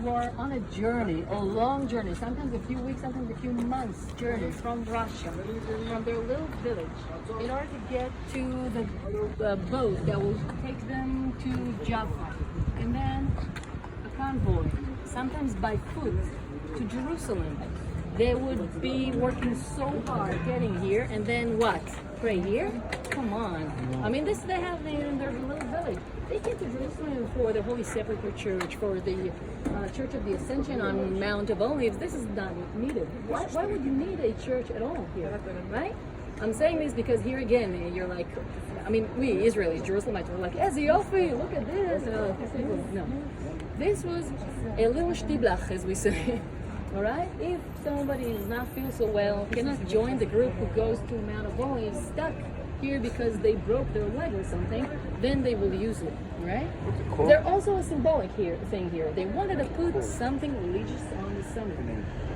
who are on a journey, a long journey, sometimes a few weeks, sometimes a few months journey from Russia, from their little village, in order to get to the boat that will take them to Jaffa, and then a convoy, sometimes by foot, to Jerusalem. They would be working so hard getting here, and then what? Pray here? Come on. I mean, this they have in their little village. They came to Jerusalem for the Holy Sepulchre Church, for the Church of the Ascension on Mount of Olives. This is not needed. Why would you need a church at all here, right? I'm saying this because here again, you're like, I mean, we Israelis, Jerusalemites, we're like, Eziofi, look at this. No, this was a little shtiblach, as we say. All right? If somebody does not feel so well, cannot join the group who goes to Mount of Olives, stuck here because they broke their leg or something, then they will use it, right? There's also a symbolic thing here. They wanted to put something religious on the summit,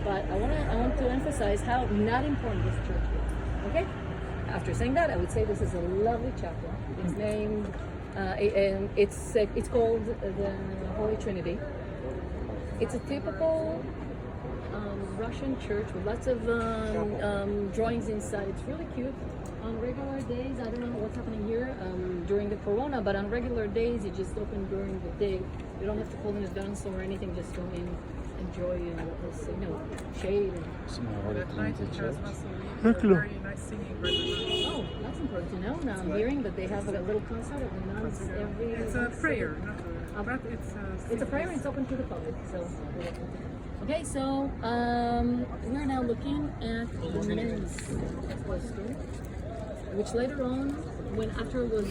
but I want to emphasize how not important this church is. Okay? After saying that, I would say this is a lovely chapel. It's named, it's called the Holy Trinity. It's a typical Russian church with lots of drawings inside. It's really cute. On regular days, I don't know what's happening here during the Corona, but on regular days, you just open during the day. You don't have to call in advance or anything. Just go in, enjoy, shade. That night it has very nice singing. Oh, that's important to know. Now I'm hearing that they have a little concert of the nuns every. It's a prayer, not but it's a prayer. It's open to the public, so. Okay, so we're now looking at the men's cloister, which later on, after it was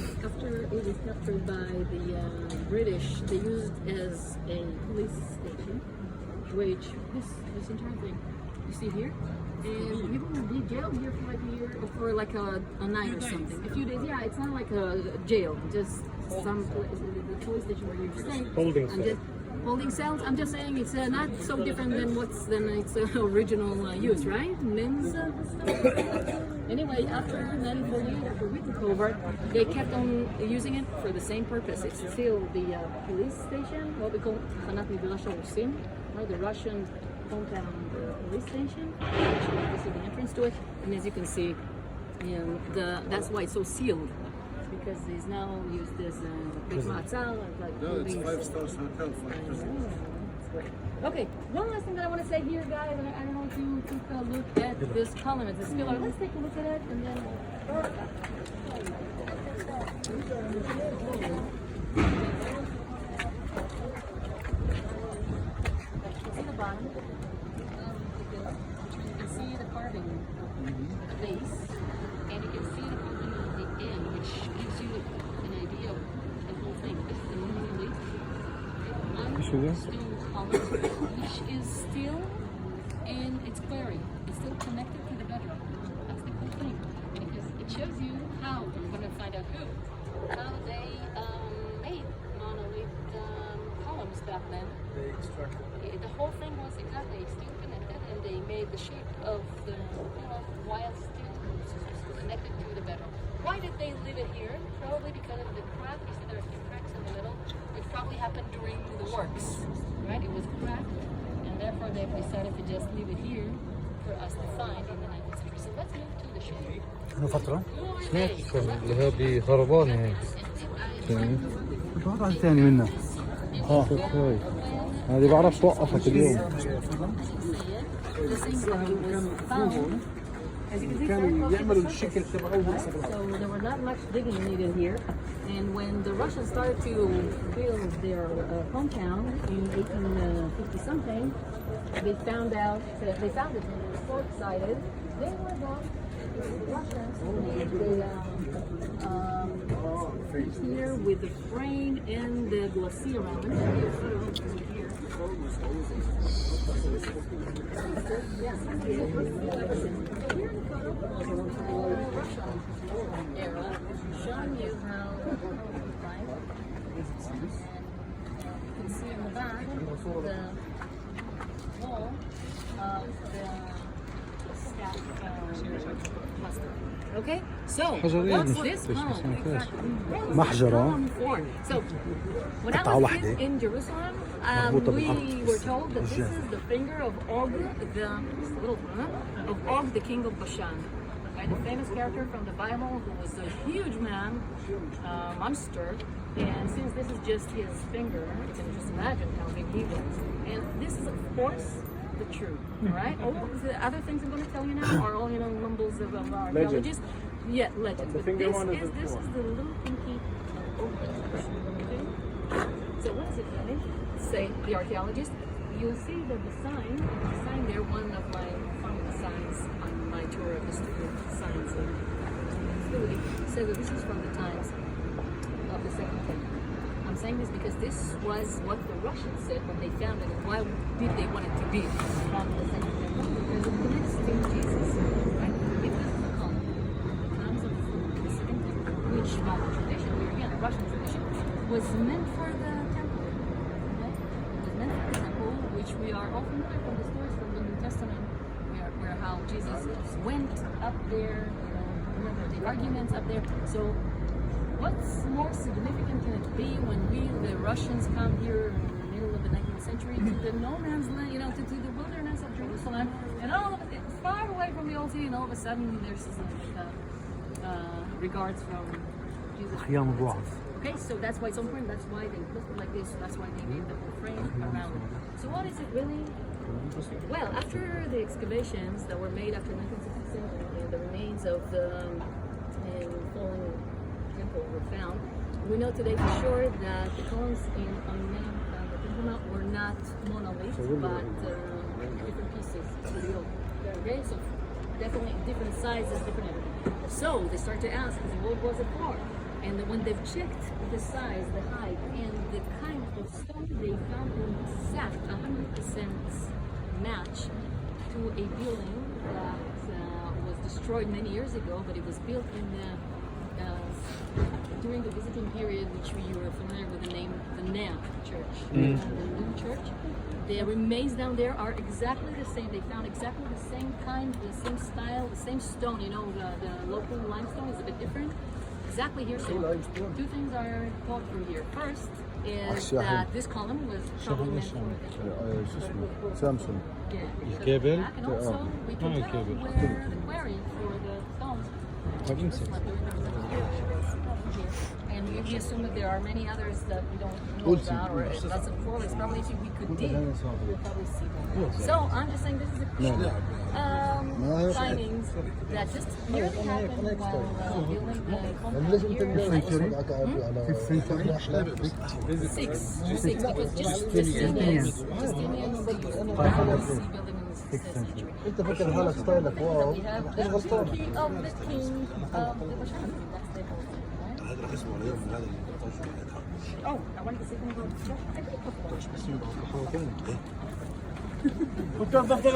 captured by the British, they used as a police station. Which this entire thing you see here, and people will be jailed here for like a year or for like a night or something, a few days. Yeah, it's not like a jail, just some the police station where you're staying. Holding cells. I'm just saying it's not so different than its original use, right? Men's. Anyway, after 1948, after we took over, they kept on using it for the same purpose. It's still the police station, what we call Hanat Midrash Rusim, or the Russian compound police station. This is the entrance to it, and as you can see, that's why it's so sealed. Because it's now used as a big matzah. No, it's 5-star hotel. Okay, one last thing that I want to say here, guys, and I don't know if you took a look at this column, it's a pillar. Let's take a look at it, and then see the bottom of the pillar. You can see the carving at the base, and you can see the carving at the end, which gives you an idea of the whole thing. This is the moving stone column, which is still in its quarry. It's still connected to the bedrock. That's the cool thing, because it shows you how, we're going to find out how they made monolith columns back then. They extracted them. The whole thing was exactly still connected, and they made the shape of the pillar while still connected to the bedrock. Why did they leave it here? Probably because of the crack. You see there are a few cracks in the middle. It probably happened during the works, right? It was cracked, and therefore they've decided to just leave it here for us to find in the 19th century. So let's move to the show. أنا فترة سمعت اللي هي بخربانة هيك كنت واحد ثاني منها هاي هذه بعرف توقفك اليوم كانوا يعملوا الشكل تبعه. So there were not much digging needed here, and when the Russians started to build their compound in 1850 something, they found it port-sided. They were not Russians. Here with the frame and the glacis around it. Yeah. Era, showing you how life, and you can see in the back the wall of the staff cluster. Okay, so what's this column? محجرة So when I قطعة was واحدة in Jerusalem, We were told that this is the finger of Og, the king of Bashan, right? The famous character from the Bible who was a huge man, monster. And since this is just his finger, you can just imagine how big he was. And this is, of course, the truth, all right? All the other things I'm going to tell you now are all, mumbles of archaeologists. Yeah, legend. But this is the little pinky of Og. Okay? So what does it mean? Say the archaeologist. You'll see that the sign there, one of my signs on my tour of the signs facility, says that this is from the times of the Second Temple. I'm saying this because this was what the Russians said when they found it. And why did they want it to be from the Second Temple? Because it connects to Jesus, right? If this is a column, the times of the Second Temple, which by the tradition, again, a Russian tradition, was meant for the temple. Okay? It was meant for the temple, which we are all familiar from the stories from the New Testament, where how Jesus went up there, remember the arguments up there. So what's more significant can it be when the Russians come here in the middle of the 19th century to the no man's land, to the wilderness of Jerusalem, and all of it, far away from the old city, and all of a sudden there's regards from Jesus. Okay, so that's why it's so important. That's why they look like this. That's why they made the whole frame around it. So what is it really? Well, after the excavations that were made after 1967, and the remains of the fallen temple were found, we know today for sure that the columns in Amman and the Temple Mount were not monoliths, but different pieces. Okay, so definitely different sizes, different everything. So they start to ask, what was it for? And when they've checked the size, the height, and the kind of stone, they found an exact 100% match to a building that was destroyed many years ago, but it was built in during the visiting period, which you were familiar with the name, the Nea Church, the new church. The remains down there are exactly the same. They found exactly the same kind, the same style, the same stone. The local limestone is a bit different. Exactly here. So two things are called from here. First is that this column was probably meant for Samsung. Cable? and also we can tell where the quarry for the stones. And we assume that there are many others that we don't know about, or lots of correlates. Probably if we could dig, we'll probably see them. So I'm just saying this is a findings that just nearly happened while building the compound here. Six, because Justinian's building in the 6th century. انت فاكر حالك ستايلك واو We have the king of the king of the Bashan. That's the whole thing, right? هذا اسمه اليوم من هذا Oh, I wanted to say something about Josh. I think it's كنت افضل